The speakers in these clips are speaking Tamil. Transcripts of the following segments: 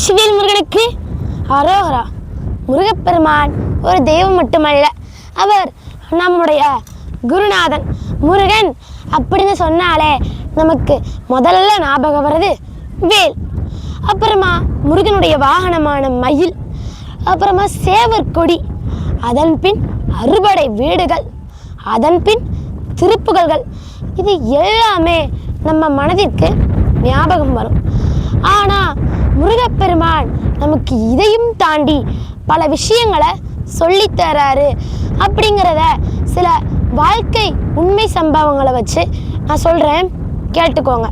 வெற்றிவேல் முருகனுக்கு அரோகரா. முருகப்பெருமான் ஒரு தெய்வம் மட்டுமல்ல, அவர் நம்முடைய குருநாதன். முருகன் அப்படின்னு சொன்னாலே நமக்கு முதல்ல ஞாபகம் வர்றது வேல். அப்புறமா முருகனுடைய வாகனமான மயில், அப்புறமா சேவர் கொடி, அதன் பின் அறுபடை வீடுகள், அதன் பின் திருப்புகழ்கள். இது எல்லாமே நம்ம மனதிற்கு ஞாபகம் வரும். ஆனால் முருகப்பெருமான் நமக்கு இதையும் தாண்டி பல விஷயங்களை சொல்லித்தராரு அப்படிங்கிறத சில வாழ்க்கை உண்மை சம்பவங்களை வச்சு நான் சொல்கிறேன், கேட்டுக்கோங்க.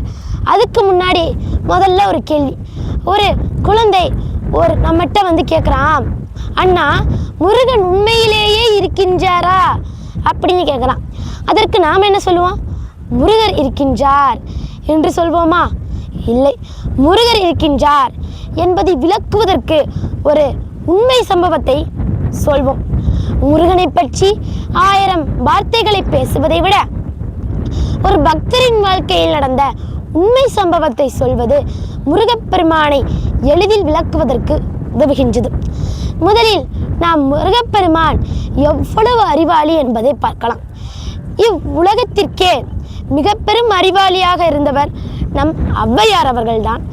அதுக்கு முன்னாடி முதல்ல ஒரு கேள்வி. ஒரு குழந்தை நம்மகிட்ட வந்து கேட்குறான், அண்ணா முருகன் உண்மையிலேயே இருக்கின்றாரா அப்படின்னு கேட்குறான். அதற்கு நாம் என்ன சொல்லுவோம்? முருகர் இருக்கின்றார் என்று சொல்வோமா? இல்லை. முருகர் இருக்கின்றார் என்பதை விளக்குவதற்கு ஒரு உண்மை சம்பவத்தை சொல்வோம். முருகனை பற்றி 1000 வார்த்தைகளை பேசுவதை விட ஒரு பக்தரின் வாழ்க்கையில் நடந்த உண்மை சம்பவத்தை சொல்வது முருகப்பெருமானை எளிதில் விளக்குவதற்கு உதவுகின்றது. முதலில் நாம் முருகப்பெருமான் எவ்வளவு அறிவாளி என்பதை பார்க்கலாம். இவ்வுலகத்திற்கே மிக பெரும் அறிவாளியாக இருந்தவர் நம் ஔவையார் அவர்கள்தான்.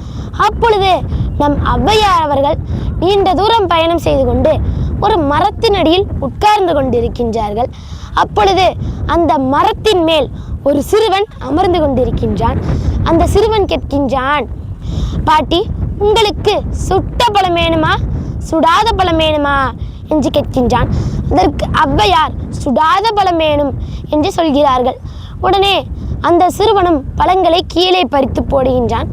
அப்பொழுது நம் ஔவையார் அவர்கள் நீண்ட தூரம் பயணம் செய்து கொண்டு ஒரு மரத்தின் அடியில் உட்கார்ந்து கொண்டிருக்கின்றார்கள். அப்பொழுது அந்த மரத்தின் மேல் ஒரு சிறுவன் அமர்ந்து கொண்டிருக்கின்றான். அந்த சிறுவன் கேட்கின்றான், பாட்டி உங்களுக்கு சுட்ட பழம் வேணுமா சுடாத பழம் வேணுமா என்று கேட்கின்றான். அதற்கு ஔவையார் சுடாத பழம் வேணும் என்று சொல்கிறார்கள். உடனே அந்த சிறுவனும் பழங்களை கீழே பறித்து போடுகின்றான்.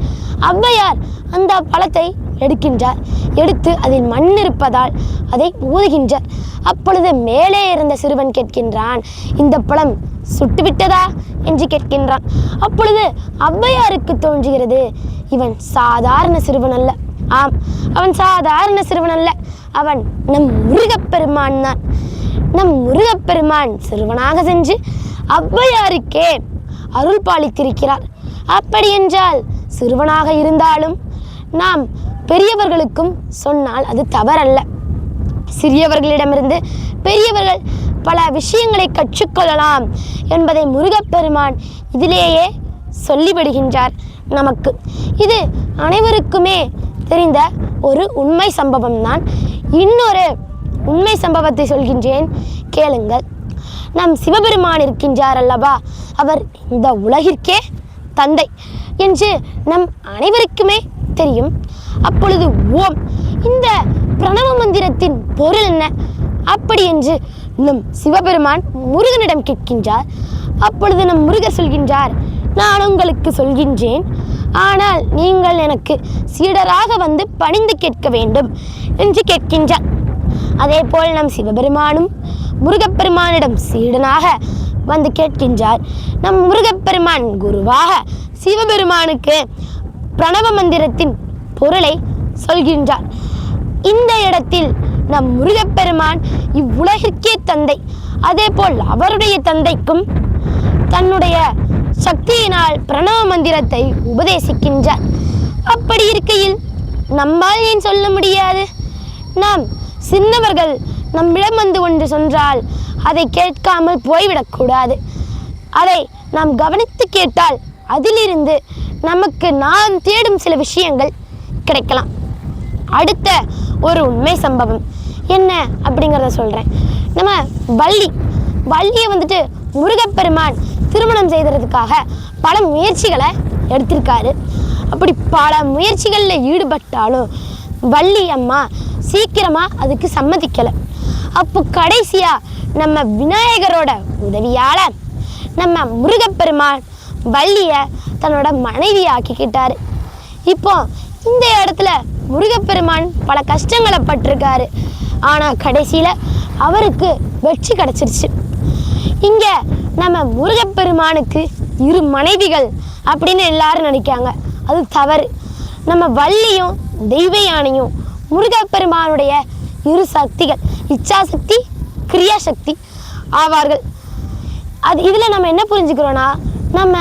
ஔவையார் அந்த பழத்தை எடுக்கின்றார். எடுத்து அதில் மண் இருப்பதால் அதை ஊதுகின்றார். அப்பொழுது மேலே இருந்த சிறுவன் கேட்கின்றான், இந்த பழம் சுட்டுவிட்டதா என்று கேட்கின்றான். அப்பொழுது ஔவையாருக்கு தோன்றுகிறது, இவன் சாதாரண சிறுவன் அல்ல. ஆம், அவன் சாதாரண சிறுவன் அல்ல, அவன் நம் முருகப்பெருமான் தான். நம் முருகப்பெருமான் சிறுவனாக சென்று ஔவையாருக்கே அருள் பாலித்திருக்கிறார். அப்படி என்றால் சிறுவனாக இருந்தாலும் நாம் பெரியவர்களுக்கும் சொன்னால் அது தவறல்ல. சிறியவர்களிடமிருந்து பெரியவர்கள் பல விஷயங்களை கற்றுக்கொள்ளலாம் என்பதை முருகப்பெருமான் இதிலேயே சொல்லிவிடுகின்றார் நமக்கு. இது அனைவருக்குமே தெரிந்த ஒரு உண்மை சம்பவம் தான். இன்னொரு உண்மை சம்பவத்தை சொல்கின்றேன், கேளுங்கள். நம் சிவபெருமான் இருக்கின்றார் அல்லவா, அவர் இந்த உலகிற்கே தந்தை என்று நம் அனைவருக்குமே தெரியும். அப்பொழுது ஓம், இந்த பிரணவ மந்திரத்தின் பொருள் என்ன அப்படி என்று நம் சிவபெருமான் முருகனிடம் கேட்கின்றார். அப்பொழுது நம் முருகர் சொல்கின்றார், நான் உங்களுக்கு சொல்கின்றேன், ஆனால் நீங்கள் எனக்கு சீடராக வந்து பணிந்து கேட்க வேண்டும் என்று கேட்கின்றார். அதே போல் நம் சிவபெருமானும் முருகப்பெருமானிடம் சீடனாக வந்து கேட்கின்றார். நம் முருகப்பெருமான் குருவாக சிவபெருமானுக்கு பிரணவ மந்திரத்தின் பொருளை சொல்கின்றார். இந்த இடத்தில் நம் முருகப்பெருமான் இவ்வுலகிற்கே தந்தை. அதே போல் அவருடைய தந்தைக்கும் தன்னுடைய சக்தியினால் பிரணவ மந்திரத்தை உபதேசிக்கின்றார். அப்படி இருக்கையில் நம்மால் ஏன் சொல்ல முடியாது? நாம் சின்னவர்கள் நம்மிடம் வந்து ஒன்று சொன்னால் அதை கேட்காமல் போய்விடக்கூடாது. அதை நாம் கவனித்து கேட்டால் அதிலிருந்து நமக்கு நாம் தேடும் சில விஷயங்கள் கிடைக்கலாம். அடுத்த ஒரு உண்மை சம்பவம் என்ன அப்படிங்கிறத சொல்கிறேன். நம்ம வள்ளியை வந்துட்டு முருகப்பெருமான் திருமணம் செய்கிறதுக்காக பல முயற்சிகளை எடுத்திருக்காரு. அப்படி பல முயற்சிகளில் ஈடுபட்டாலும் வள்ளி அம்மா சீக்கிரமாக அதுக்கு சம்மதிக்கலை. அப்போ கடைசியாக நம்ம விநாயகரோட உதவியால் நம்ம முருகப்பெருமான் வள்ளியை தன்னோட மனைவி ஆக்கிக்கிட்டாரு. இப்போ இந்த இடத்துல முருகப்பெருமான் பல கஷ்டங்களை பட்டிருக்காரு. ஆனால் கடைசியில் அவருக்கு வெற்றி கிடச்சிருச்சு. இங்கே நம்ம முருகப்பெருமானுக்கு 2 மனைவிகள் அப்படின்னு எல்லாரும் நினைக்காங்க, அது தவறு. நம்ம வள்ளியும் தெய்வ யானையும் முருகப்பெருமானுடைய 2 சக்திகள், இச்சாசக்தி கிரியாசக்தி ஆவார்கள். இதில் நம்ம என்ன புரிஞ்சுக்கிறோன்னா, நம்ம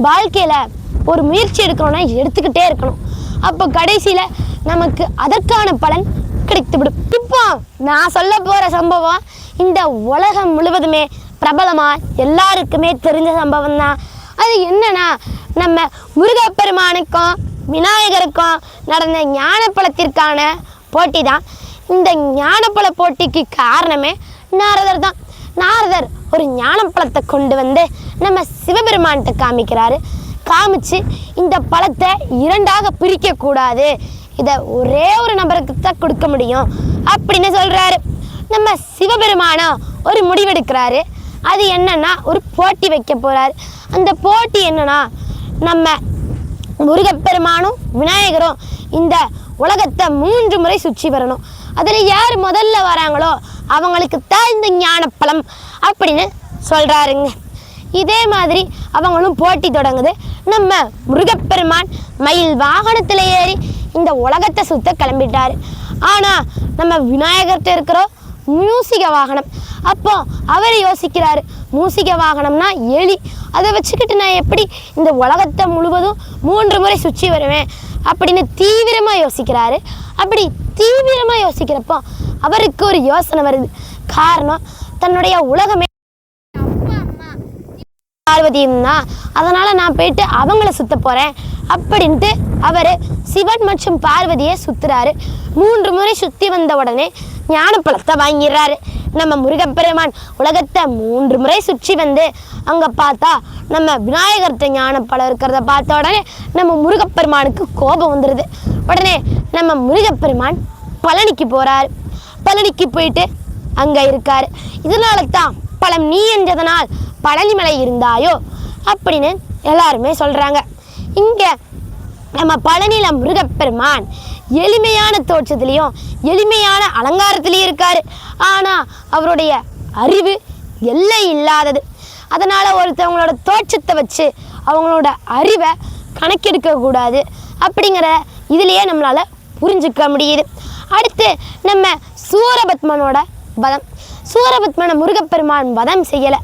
வாழ்க்கையில் ஒரு முயற்சி எடுக்கிறோன்னா எடுத்துக்கிட்டே இருக்கணும். அப்போ கடைசியில் நமக்கு அதற்கான பலன் கிடைத்துவிடும். இப்போ நான் சொல்ல போற சம்பவம் இந்த உலகம் முழுவதுமே பிரபலமா எல்லாருக்குமே தெரிஞ்ச சம்பவம் தான். அது என்னன்னா, நம்ம முருகப்பெருமானுக்கும் விநாயகருக்கும் நடந்த ஞானப்பழத்திற்கான போட்டி தான். இந்த ஞானப்பழ போட்டிக்கு காரணமே நாரதர் தான். நாரதர் ஒரு ஞானப்பழத்தை கொண்டு வந்து நம்ம சிவபெருமான்கிட்ட காமிக்கிறாரு. காமிச்சு இந்த பழத்தை இரண்டாக பிரிக்கக்கூடாது, இதை ஒரே ஒரு நபருக்கு தான் கொடுக்க முடியும் அப்படின்னு சொல்கிறாரு. நம்ம சிவபெருமானம் ஒரு முடிவெடுக்கிறாரு. அது என்னன்னா, ஒரு போட்டி வைக்க போகிறாரு. அந்த போட்டி என்னன்னா, நம்ம முருகப்பெருமானும் விநாயகரும் இந்த உலகத்தை 3 முறை சுற்றி வரணும். அதில் யார் முதல்ல வராங்களோ அவங்களுக்கு தான் இந்த ஞானப்பழம் அப்படின்னு சொல்கிறாருங்க. இதே மாதிரி அவங்களும் போட்டி தொடங்குது. நம்ம முருகப்பெருமான் மயில் வாகனத்தில் ஏறி இந்த உலகத்தை சுத்த கிளம்பிட்டாரு. ஆனால் நம்ம விநாயகர்கிட்ட இருக்கிற மூசிக வாகனம். அப்போ அவர் யோசிக்கிறாரு, மூசிக வாகனம்னா எலி, அதை வச்சுக்கிட்டு நான் எப்படி இந்த உலகத்தை முழுவதும் 3 முறை சுற்றி வருவேன் அப்படின்னு தீவிரமாக யோசிக்கிறாரு. அப்படி தீவிரமாக யோசிக்கிறப்போ அவருக்கு ஒரு யோசனை வருது. காரணம், தன்னுடைய உலகமே பார்வதியும் தான், அதனால் நான் போயிட்டு அவங்கள சுத்த போகிறேன் அப்படின்ட்டு அவர் சிவன் மற்றும் பார்வதியை சுற்றுறாரு. 3 முறை சுற்றி வந்த உடனே ஞானப்பழத்தை வாங்கிடுறாரு. நம்ம முருகப்பெருமான் உலகத்தை 3 முறை சுற்றி வந்து அங்கே பார்த்தா நம்ம விநாயகர்கிட்ட ஞானப்பழம் இருக்கிறத பார்த்த உடனே நம்ம முருகப்பெருமானுக்கு கோபம் வந்துடுது. உடனே நம்ம முருகப்பெருமான் பழனிக்கு போகிறாரு. பழனிக்கு போயிட்டு அங்கே இருக்கார். இதனால தான் பழம் நீ என்றதனால் பழனிமலை இருந்தாயோ அப்படின்னு எல்லாருமே சொல்கிறாங்க. இங்கே நம்ம பழனியில் முருகப்பெருமான் எளிமையான தோற்றத்துலேயும் எளிமையான அலங்காரத்துலேயும் இருக்கார். ஆனால் அவருடைய அறிவு எல்லை இல்லாதது. அதனால் ஒருத்தவங்களோட தோற்றத்தை வச்சு அவங்களோட அறிவை கணக்கெடுக்கக்கூடாது அப்படிங்கிற இதுலேயே நம்மளால் புரிஞ்சுக்க முடியுது. அடுத்து நம்ம சூரபத்மனோட வதம். சூரபத்மனை முருகப்பெருமான் வதம் செய்யலை.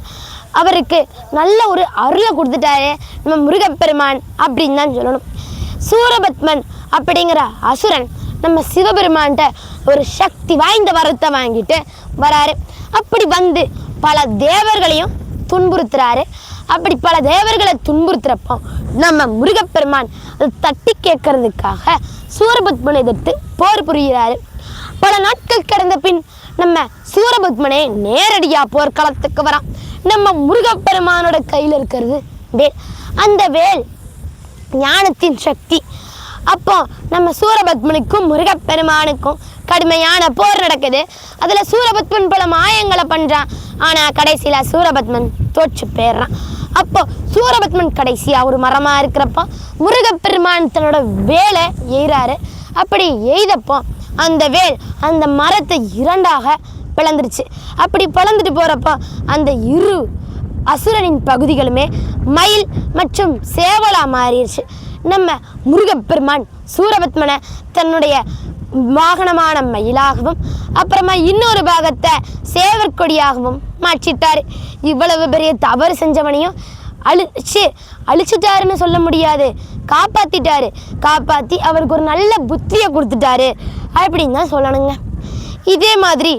அவருக்கு நல்ல ஒரு அருளை கொடுத்துட்டாரு நம்ம முருகப்பெருமான் அப்படின்னு தான் சொல்லணும். சூரபத்மன் அப்படிங்கிற அசுரன் நம்ம சிவபெருமான்கிட்ட ஒரு சக்தி வாய்ந்த வரத்தை வாங்கிட்டு வராரு. அப்படி வந்து பல தேவர்களையும் துன்புறுத்துறாரு. அப்படி பல தேவர்களை துன்புறுத்துறப்போ நம்ம முருகப்பெருமான் அதை தட்டி கேட்கறதுக்காக சூரபத்மனை எதிர்த்து போர் புரிகிறாரு. பல நாட்கள் கடந்த பின் நம்ம சூரபத்மனே நேரடியாக போர்க்களத்துக்கு வரான். நம்ம முருகப்பெருமானோட கையில் இருக்கிறது வேல். அந்த வேல் ஞானத்தின் சக்தி. அப்போ நம்ம சூரபத்மனுக்கும் முருகப்பெருமானுக்கும் கடுமையான போர் நடக்குது. அதில் சூரபத்மன் பல மாயங்களை பண்ணுறான். ஆனால் கடைசியில் சூரபத்மன் தோற்று போயிடுறான். அப்போ சூரபத்மன் கடைசியாக ஒரு மரமாக இருக்கிறப்போ முருகப்பெருமான் தன்னோட வேலை எய்கிறாரு. அப்படி எய்தப்போ அந்த வேல் அந்த மரத்தை 2ஆக பிளந்துருச்சு. அப்படி பிளந்துட்டு போகிறப்போ அந்த இரு அசுரனின் பகுதிகளுமே மயில் மற்றும் சேவலா மாறிடுச்சு. நம்ம முருகப்பெருமான் சூரபத்மனை தன்னுடைய வாகனமான மயிலாகவும் அப்புறமா இன்னொரு பாகத்தை சேவற்கொடியாகவும் மாற்றிட்டார். இவ்வளவு பெரிய தவறு செஞ்சவனையும் அழிச்சிட்டாருன்னு சொல்ல முடியாது, காப்பாற்றிட்டாரு. காப்பாற்றி அவருக்கு ஒரு நல்ல புத்தியை கொடுத்துட்டாரு அப்படின்னு தான் சொல்லணுங்க. இதே மாதிரி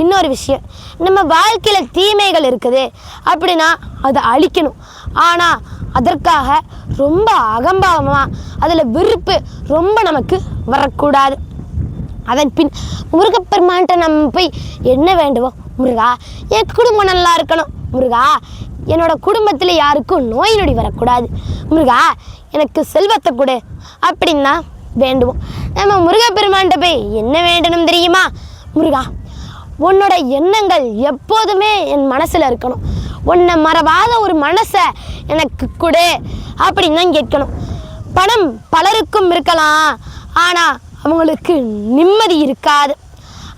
இன்னொரு விஷயம், நம்ம வாழ்க்கையில் தீமைகள் இருக்குது அப்படின்னா அதை அழிக்கணும். ஆனால் அதற்காக ரொம்ப அகம்பாவமாக அதில் விருப்பு ரொம்ப நமக்கு வரக்கூடாது. அதன் பின் முருகப்பெருமான்கிட்ட நம்ம போய் என்ன வேண்டுவோம், முருகா என் குடும்பம் நல்லா இருக்கணும், முருகா என்னோட குடும்பத்தில் யாருக்கும் நோய் நொடி வரக்கூடாது, முருகா எனக்கு செல்வத்தை கொடு அப்படின்னா வேண்டுவோம். நம்ம முருகப்பெருமான்கிட்ட போய் என்ன வேண்டணும் தெரியுமா, முருகா உன்னோட எண்ணங்கள் எப்போதுமே என் மனசில் இருக்கணும், உன்னை மறவாத ஒரு மனசை எனக்கு கொடு அப்படின்னு தான் கேட்கணும். பணம் பலருக்கும் இருக்கலாம், ஆனால் அவங்களுக்கு நிம்மதி இருக்காது.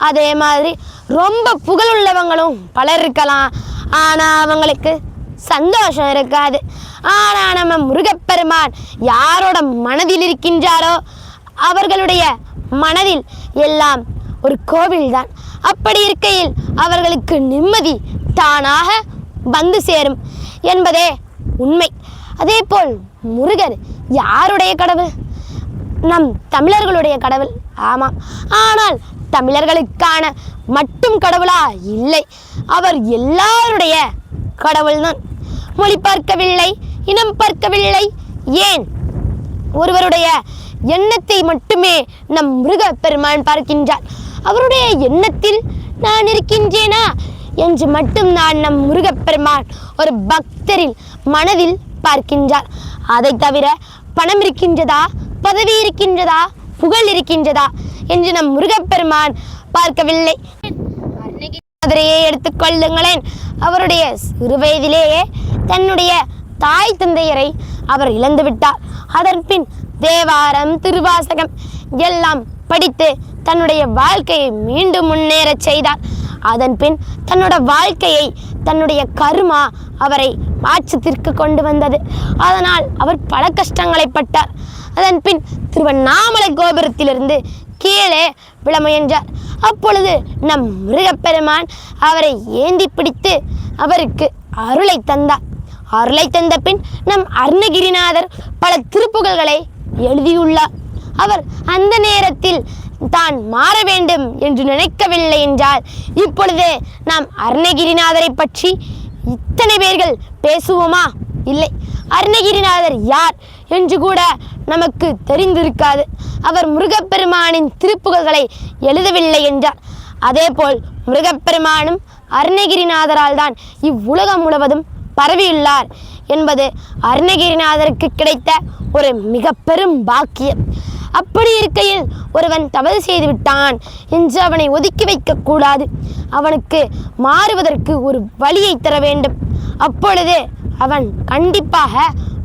அதே மாதிரி ரொம்ப புகழுள்ளவங்களும் பலர் இருக்கலாம், ஆனால் அவங்களுக்கு சந்தோஷம் இருக்காது. ஆனால் நம்ம முருகப்பெருமான் யாரோட மனதில் இருக்கின்றாரோ அவர்களுடைய மனதில் எல்லாம் ஒரு கோவில் தான். அப்படி இருக்கையில் அவர்களுக்கு நிம்மதி தானாக வந்து சேரும் என்பதே உண்மை. அதே போல் முருகர் யாருடைய கடவுள்? நம் தமிழர்களுடைய கடவுள். ஆமாம், ஆனால் தமிழர்களுக்கான மட்டும் கடவுளா? இல்லை, அவர் எல்லாருடைய கடவுள்தான். மொழி பார்க்கவில்லை, இனம் பார்க்கவில்லை, ஏன் ஒருவருடைய எண்ணத்தை மட்டுமே நம் முருகப்பெருமான் பார்க்கின்றார். அவருடைய எண்ணத்தில் நான் இருக்கின்றேனா என்று மட்டும் நான் நம் முருகப்பெருமான் ஒரு பக்தரில் மனதில் பார்க்கின்றார். அதை தவிர பணம் இருக்கின்றதா, பதவி இருக்கின்றதா, புகழ் இருக்கின்றதா என்று நம் முருகப்பெருமான் பார்க்கவில்லை. அருணகிரிநாதரையே எடுத்துக்கொள்ளுங்களேன். அவருடைய சிறு வயதிலேயே தன்னுடைய தாய் தந்தையரை அவர் இழந்து விட்டார். அதன் பின் தேவாரம், திருவாசகம் எல்லாம் படித்து தன்னுடைய வாழ்க்கையை மீண்டும் முன்னேறச் செய்தார். அதன் பின் தன்னோட வாழ்க்கையை, தன்னுடைய கர்மா அவரை மாற்றத்திற்கு கொண்டு வந்தது. அதனால் அவர் பல கஷ்டங்களை பட்டார். அதன் பின் திருவண்ணாமலை கோபுரத்திலிருந்து கீழே விழ முயன்றார். அப்பொழுது நம் முருகப்பெருமான் அவரை ஏந்தி பிடித்து அவருக்கு அருளை தந்தார். அருளை தந்த பின் நம் அருணகிரிநாதர் பல திருப்புகழ்களை எழுதியுள்ளார். அவர் அந்த நேரத்தில் தான் மாற வேண்டும் என்று நினைக்கவில்லை என்றால் இப்பொழுது நாம் அருணகிரிநாதரை பற்றி இத்தனை பேர்கள் பேசுவோமா? இல்லை. அருணகிரிநாதர் யார் என்று கூட நமக்கு தெரிந்திருக்காது. அவர் முருகப்பெருமானின் திருப்புகழ்களை எழுதவில்லை என்றார். அதேபோல் முருகப்பெருமானும் அருணகிரிநாதரால் தான் இவ்வுலகம் முழுவதும் பரவியுள்ளார் என்பது அருணகிரிநாதருக்கு கிடைத்த ஒரு மிக பெரும் பாக்கியம். அப்படி இருக்கையில் ஒருவன் தவறு செய்து விட்டான் என்று அவனை ஒதுக்கி வைக்கக்கூடாது. அவனுக்கு மாறுவதற்கு ஒரு வழியை தர வேண்டும். அப்பொழுது அவன் கண்டிப்பாக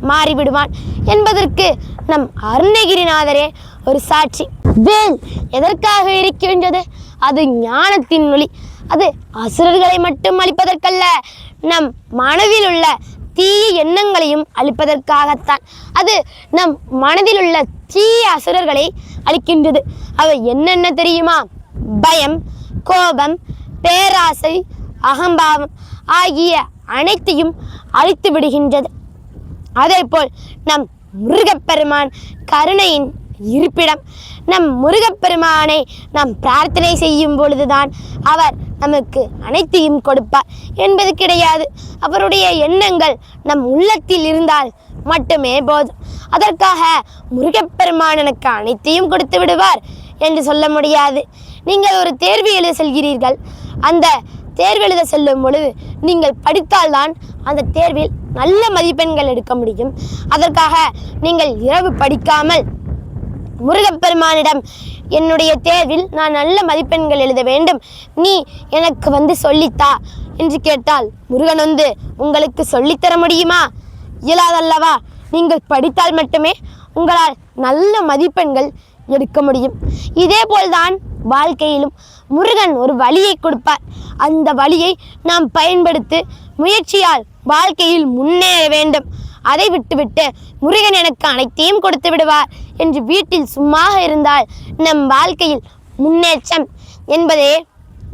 மாறிவிடுவான் என்பதற்கு நம் அருணகிரிநாதரே ஒரு சாட்சி. வேல் எதற்காக இருக்கின்றது? அது ஞானத்தின் ஒளி. அது அசுரர்களை மட்டும் அழிப்பதற்கல்ல, நம் மனதில் உள்ள தீய எண்ணங்களையும் அழிப்பதற்காகத்தான். அது நம் மனதில் உள்ள தீய அசுரர்களை அழிக்கின்றது. அவை என்னென்ன தெரியுமா? பயம், கோபம், பேராசை, அகம்பாவம் ஆகிய அனைத்தையும் அழித்து விடுகின்றது. அதேபோல் நம் முருகப்பெருமான் கருணையின் இருப்பிடம். நம் முருகப்பெருமானை நாம் பிரார்த்தனை செய்யும் பொழுதுதான் அவர் நமக்கு அனைத்தையும் கொடுப்பார் என்பது கிடையாது. அவருடைய எண்ணங்கள் நம் உள்ளத்தில் இருந்தால் மட்டுமே போதும். அதற்காக முருகப்பெருமான் எனக்கு அனைத்தையும் கொடுத்து விடுவார் என்று சொல்ல முடியாது. நீங்கள் ஒரு தேர்வு எழுத செல்கிறீர்கள். அந்த தேர்வு எழுத செல்லும் பொழுது நீங்கள் படித்தால்தான் அந்த தேர்வில் நல்ல மதிப்பெண்கள் எடுக்க முடியும். அதற்காக நீங்கள் இரவு படிக்காமல் முருகப்பெருமானிடம் என்னுடைய தேர்வில் நான் நல்ல மதிப்பெண்கள் எழுத வேண்டும், நீ எனக்கு சொல்லித்தா என்று கேட்டால் முருகன் உங்களுக்கு சொல்லித்தர முடியுமா? இயலாதல்லவா? நீங்கள் படித்தால் மட்டுமே உங்களால் நல்ல மதிப்பெண்கள் எடுக்க முடியும். இதேபோல்தான் வாழ்க்கையிலும் முருகன் ஒரு வழியை கொடுப்பார். அந்த வழியை நாம் பயன்படுத்தி முயற்சியால் வாழ்க்கையில் முன்னேற வேண்டும். அதை விட்டுவிட்டு முருகன் எனக்கு அனைத்தையும் கொடுத்து விடுவார் என்று வீட்டில் சும்மா இருந்தால் நம் வாழ்க்கையில் முன்னேற்றம் என்பதே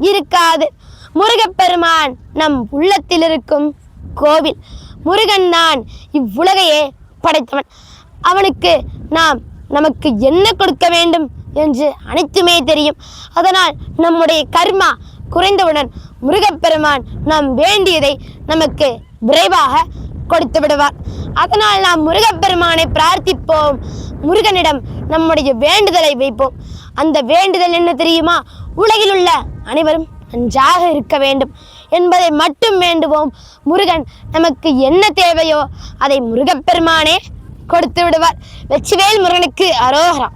இருக்காது. முருகப்பெருமான் நம் உள்ளத்தில் இருக்கும் கோவில். முருகன் தான் இவ்வுலகையே படைத்தவன். அவனுக்கு நமக்கு என்ன கொடுக்க வேண்டும் என்று அனைத்துமே தெரியும். அதனால் நம்முடைய கர்மா குறைந்தவுடன் முருகப்பெருமான் நாம் வேண்டியதை நமக்கு விரைவாக கொடுத்து விடுவார். அதனால் நாம் முருகப்பெருமானை பிரார்த்திப்போம். முருகனிடம் நம்முடைய வேண்டுதலை வைப்போம். அந்த வேண்டுதல் என்ன தெரியுமா? உலகில் உள்ள அனைவரும் நன்றாக இருக்க வேண்டும் என்பதை மட்டும் வேண்டுவோம். முருகன் நமக்கு என்ன தேவையோ அதை முருகப்பெருமானே கொடுத்து விடுவார். வெற்றிவேல் முருகனுக்கு அரோகரா.